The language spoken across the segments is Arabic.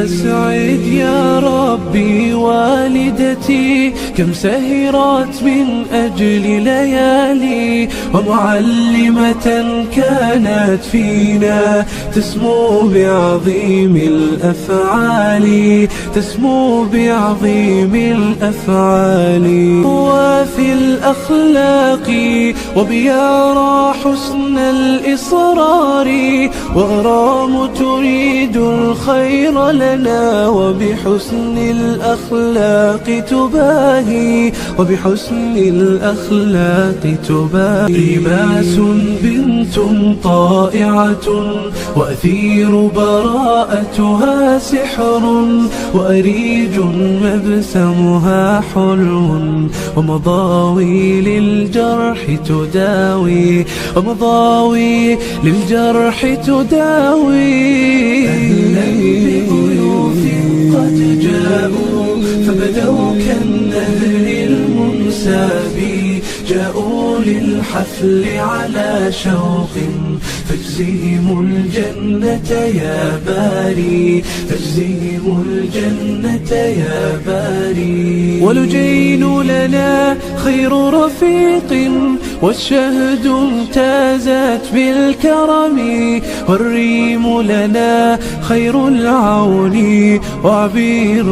أسعد يا ربي والدتي كم سهرت من أجل ليالي، ومعلمة كانت فينا تسمو بعظيم الأفعال، تسمو بعظيم الأفعال. وفي الأخلاق وبيرى حسن الإصرار، وغرام تريد الخير لنا وبحسن الأخلاق تباهي، وبحسن الأخلاق تباهي. لباس بنت طائعة وأثير براءتها سحر، وأريج مبسمها حلو، ومضاوي للجرح تداوي، ومضاوي للجرح تداوي. أهلا بضيوف قد جاءوا فبدوا كالنهر المنساب، جاءوا للحفل على شوق، فاجزهم الجنة يا باري، فاجزهم الجنة يا باري. ولجين لنا خير رفيق، والشهد امتازت بالكرم، والريم لنا خير العون، وعبير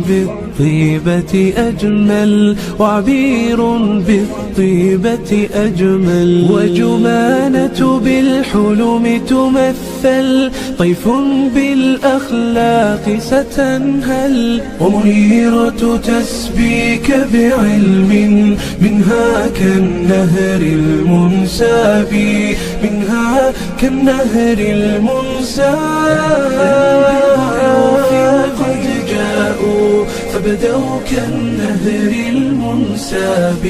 بالطيبة أجمل، وعبير بالطيبة أجمل. وجمانة بالحلم تمثل، طيف بالأخلاق ستنهل، ومنيرة تسبيك بعلم، منها كالنهر المنساب، منها كالنهر المنساب. قد جاءوا فبدوا كالنهر المنساب.